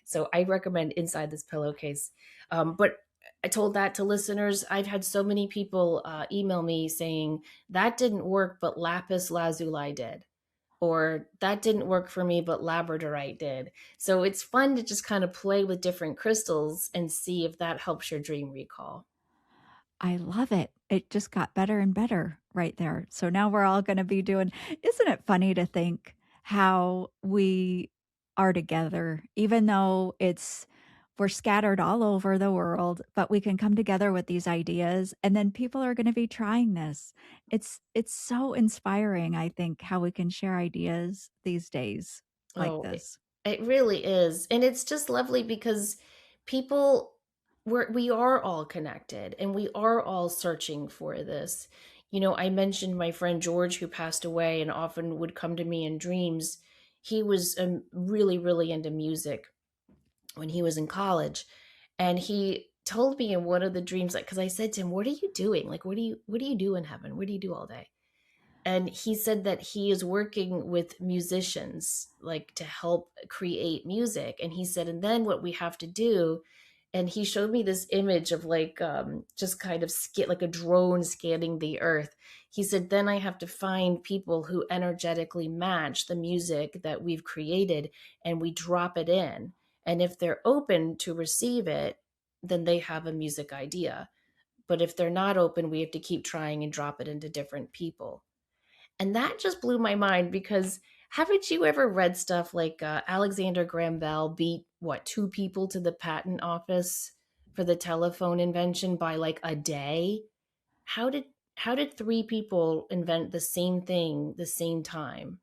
So I recommend inside this pillowcase. But I told that to listeners. I've had so many people email me saying that didn't work, but lapis lazuli did. Or that didn't work for me, but labradorite did. So it's fun to just kind of play with different crystals and see if that helps your dream recall. I love it. It just got better and better right there. So now we're all going to be doing, isn't it funny to think how we are together, even though we're scattered all over the world, but we can come together with these ideas and then people are going to be trying this. It's so inspiring, I think, how we can share ideas these days like Oh, this. it really is. And it's just lovely because people we are all connected and we are all searching for this. You know, I mentioned my friend George who passed away and often would come to me in dreams. He was really, really into music when he was in college. And he told me in one of the dreams, like, because I said to him, what are you doing? Like, what do you do in heaven? What do you do all day? And he said that he is working with musicians like to help create music and he said and then what we have to do and he showed me this image of like just kind of like a drone scanning the earth. He said then I have to find people who energetically match the music that we've created and we drop it in, and if they're open to receive it then they have a music idea, but if they're not open we have to keep trying and drop it into different people. And that just blew my mind because haven't you ever read stuff like Alexander Graham Bell beat what 2 people to the patent office for the telephone invention by like a day? How did how did 3 people invent the same thing the same time?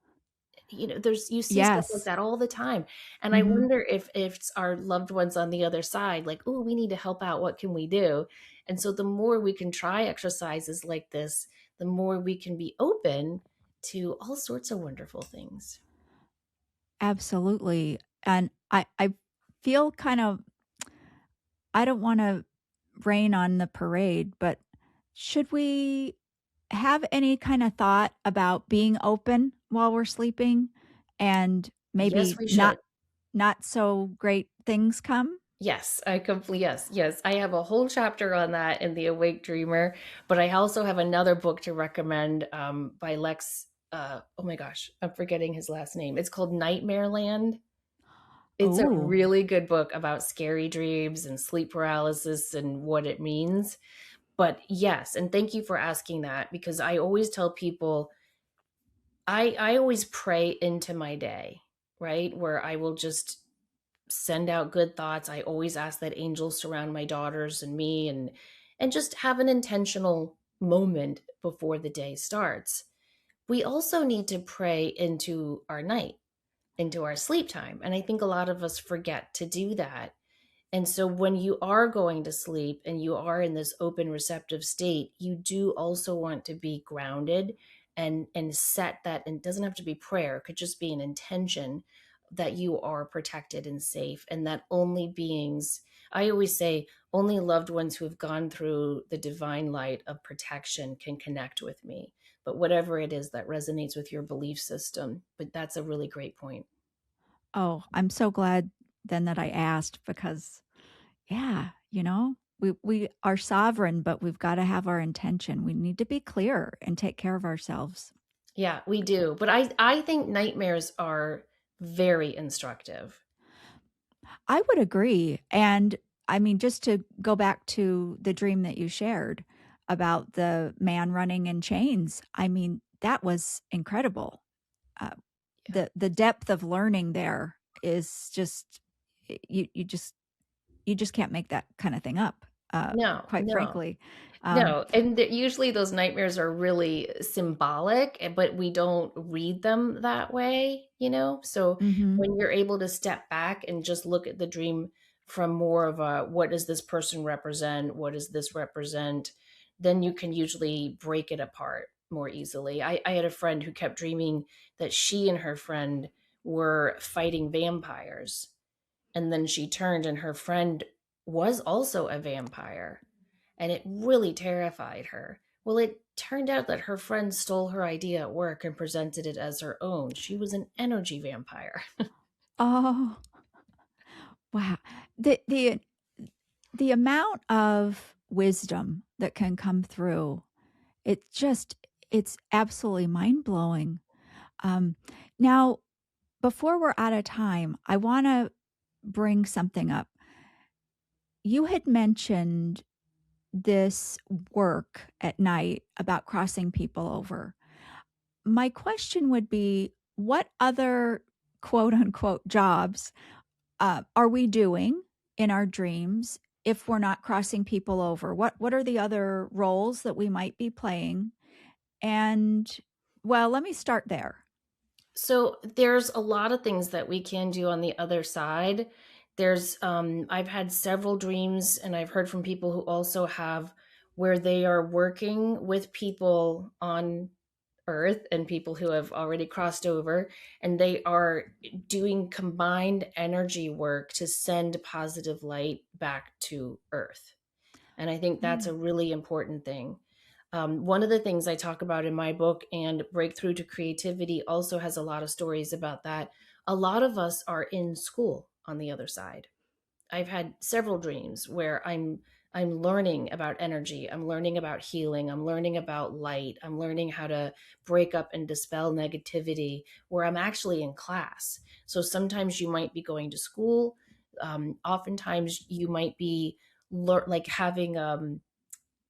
You know, there's you see stuff like Yes. that all the time, and I Mhm. wonder if it's our loved ones on the other side like, oh, we need to help out, what can we do? And so the more we can try exercises like this, the more we can be open to all sorts of wonderful things. Absolutely. And I feel kind of, I don't want to rain on the parade, but should we have any kind of thought about being open while we're sleeping and Yes, maybe we should. not so great things come? Yes, I completely yes. I have a whole chapter on that in The Awake Dreamer, but I also have another book to recommend by Lex oh my gosh, I'm forgetting his last name. It's called Nightmare Land. It's a Oh, really good book about scary dreams and sleep paralysis and what it means. But yes, and thank you for asking that because I always tell people I always pray into my day, right? Where I will just send out good thoughts. I always ask that angels surround my daughters and me and just have an intentional moment before the day starts. We also need to pray into our night, into our sleep time. And I think a lot of us forget to do that. And so when you are going to sleep and you are in this open receptive state, you do also want to be grounded and set that, and it doesn't have to be prayer, it could just be an intention that you are protected and safe, and that only beings, I always say, only loved ones who have gone through the divine light of protection can connect with me. But whatever it is that resonates with your belief system. But that's a really great point. Oh, I'm so glad then that I asked because, yeah, we are sovereign, but we've got to have our intention. We need to be clear and take care of ourselves. Yeah, we do. But I think nightmares are very instructive. I would agree. And I mean, just to go back to the dream that you shared about the man running in chains, I mean, that was incredible. Uh, Yeah. the depth of learning there is just you just can't make that kind of thing up. No, Quite no. frankly. Um, No, and usually those nightmares are really symbolic, but we don't read them that way, you know? So mhm. when you're able to step back and just look at the dream from more of a, what does this person represent? What does this represent? Then you can usually break it apart more easily. I had a friend who kept dreaming that she and her friend were fighting vampires. And then she turned and her friend was also a vampire, and it really terrified her. Well, it turned out that her friend stole her idea at work and presented it as her own. She was an energy vampire. Oh, wow. The amount of wisdom that can come through, it's absolutely mind-blowing. Um, Now, before we're out of time, I wanna bring something up. You had mentioned this work at night about crossing people over. My question would be, what other quote unquote jobs are we doing in our dreams if we're not crossing people over? What are the other roles that we might be playing? And well, let me start there. So there's a lot of things that we can do on the other side. I've had several dreams, and I've heard from people who also have, where they are working with people on Earth and people who have already crossed over, and they are doing combined energy work to send positive light back to Earth. And I think that's Mm. a really important thing. One of the things I talk about in my book, and Breakthrough to Creativity also has a lot of stories about that. A lot of us are in school on the other side. I've had several dreams where I'm learning about energy, I'm learning about healing, I'm learning about light, I'm learning how to break up and dispel negativity, where I'm actually in class. So sometimes you might be going to school, oftentimes you might be like having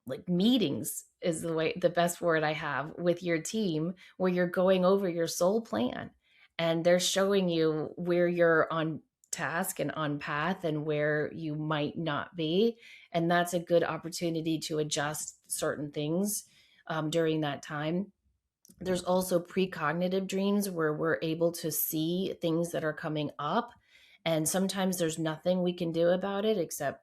like meetings is the best word I have with your team, where you're going over your soul plan, and they're showing you where you're on task and on path and where you might not be. And that's a good opportunity to adjust certain things during that time. There's also precognitive dreams where we're able to see things that are coming up, and sometimes there's nothing we can do about it except,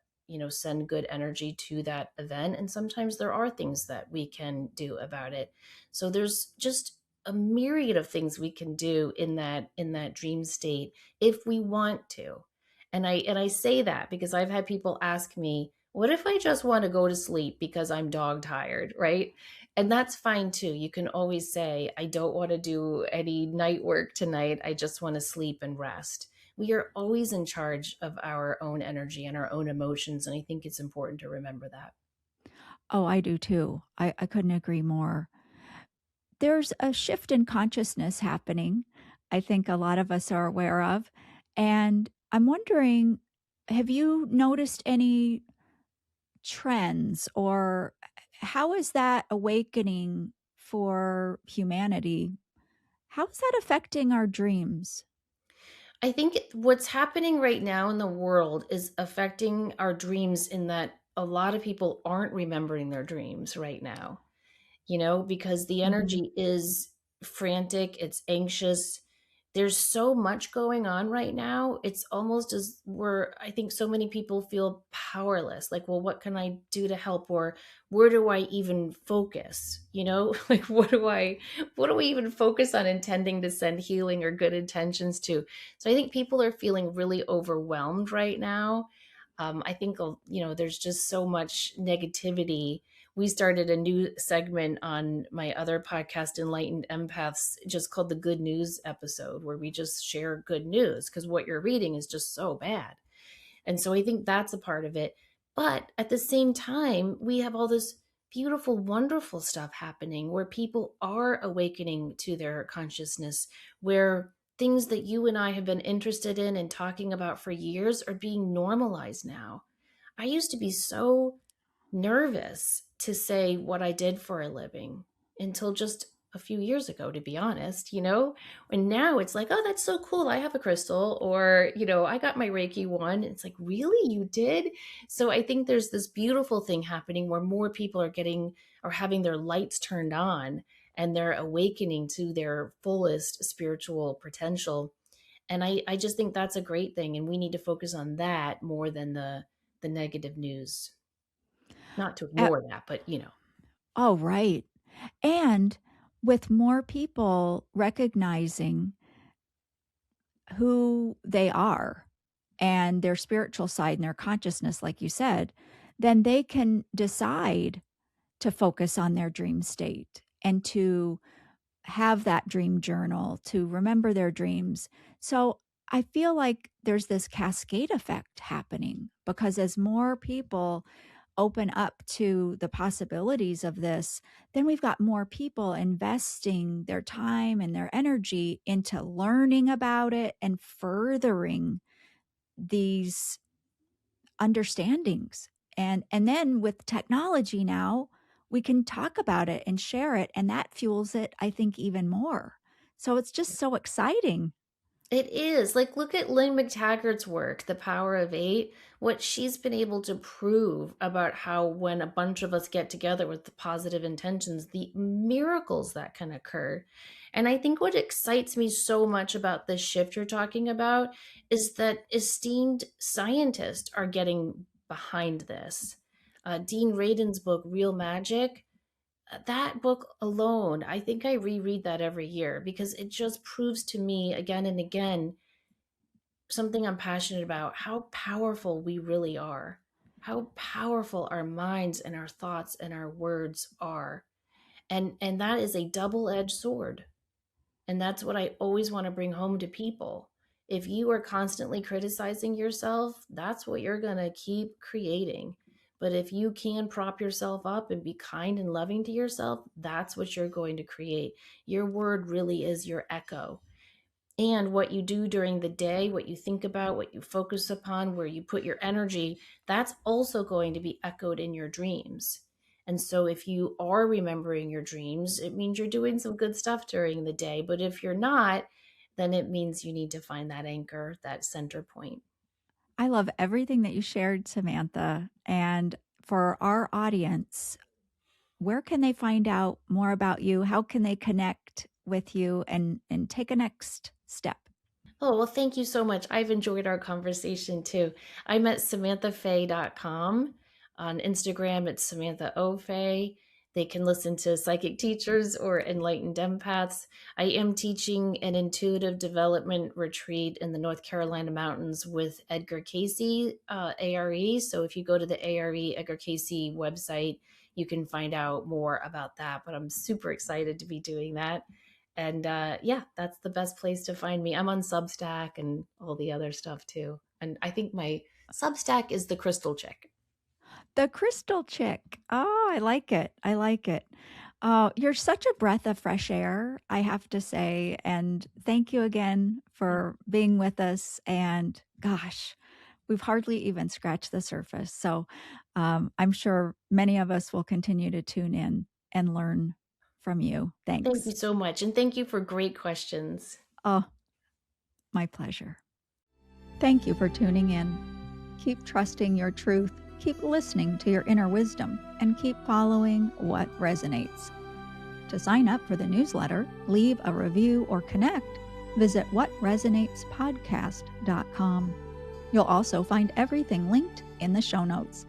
send good energy to that event, and sometimes there are things that we can do about it. So there's just a myriad of things we can do in that dream state if we want to. And I say that because I've had people ask me, what if I just want to go to sleep because I'm dog tired, right? And that's fine too. You can always say, I don't want to do any night work tonight. I just want to sleep and rest. We are always in charge of our own energy and our own emotions. And I think it's important to remember that. Oh, I do too. I couldn't agree more. There's a shift in consciousness happening, I think a lot of us are aware of. And I'm wondering, have you noticed any trends or how is that awakening for humanity? How is that affecting our dreams? I think what's happening right now in the world is affecting our dreams, in that a lot of people aren't remembering their dreams right now, because the Mhm. energy is frantic, it's anxious. There's so much going on right now. It's almost as I think so many people feel powerless. Like, well, what can I do to help? Or where do I even focus? Like, what do we even focus on intending to send healing or good intentions to? So I think people are feeling really overwhelmed right now. I think, there's just so much negativity. We started a new segment on my other podcast, Enlightened Empaths, just called the Good News episode, where we just share good news because what you're reading is just so bad. And so I think that's a part of it. But at the same time, we have all this beautiful, wonderful stuff happening where people are awakening to their consciousness, where things that you and I have been interested in and talking about for years are being normalized now. I used to be so nervous to say what I did for a living until just a few years ago, to be honest, and now it's like, oh, that's so cool. I have a crystal, or, I got my Reiki one. It's like, really, you did? So I think there's this beautiful thing happening where more people are having their lights turned on and they're awakening to their fullest spiritual potential. And I just think that's a great thing. And we need to focus on that more than the negative news. Not to Uh, ignore that, but oh, right. And with more people recognizing who they are and their spiritual side and their consciousness, like you said, then they can decide to focus on their dream state and to have that dream journal, to remember their dreams. So I feel like there's this cascade effect happening because as more people open up to the possibilities of this, then we've got more people investing their time and their energy into learning about it and furthering these understandings. And then with technology now, we can talk about it and share it, and that fuels it, I think, even more. So it's just so exciting. it is. Like, look at Lynn McTaggart's work, The Power of Eight, what she's been able to prove about how when a bunch of us get together with the positive intentions, the miracles that can occur. And I think what excites me so much about this shift you're talking about is that esteemed scientists are getting behind this. Dean Radin's book, Real Magic, that book alone, I think I reread that every year because it just proves to me again and again something I'm passionate about, how powerful we really are, how powerful our minds and our thoughts and our words are. And that is a double-edged sword. And that's what I always want to bring home to people. If you are constantly criticizing yourself, that's what you're going to keep creating. But if you can prop yourself up and be kind and loving to yourself, that's what you're going to create. Your word really is your echo. And what you do during the day, what you think about, what you focus upon, where you put your energy, that's also going to be echoed in your dreams. And so if you are remembering your dreams, it means you're doing some good stuff during the day. But if you're not, then it means you need to find that anchor, that center point. I love everything that you shared, Samantha. And for our audience, where can they find out more about you? How can they connect with you and take a next step? Oh, well, thank you so much. I've enjoyed our conversation too. I'm at samanthafey.com. On Instagram, it's Samantha O. Fey. They can listen to Psychic Teachers or Enlightened Empaths. I am teaching an intuitive development retreat in the North Carolina mountains with Edgar Casey, ARE. So if you go to the ARE Edgar Casey website, you can find out more about that. But I'm super excited to be doing that. And yeah, that's the best place to find me. I'm on Substack and all the other stuff too. And I think my Substack is the Crystal Chick. The Crystal Chick. Oh, I like it. I like it. You're such a breath of fresh air, I have to say. And thank you again for being with us. And gosh, we've hardly even scratched the surface. So I'm sure many of us will continue to tune in and learn from you. Thank you Thanks. so much. And thank you for great questions. Oh, my pleasure. Thank you for tuning in. Keep trusting your truth, keep listening to your inner wisdom, and keep following what resonates. To sign up for the newsletter, leave a review, or connect, visit whatresonatspodcast.com. You'll also find everything linked in the show notes.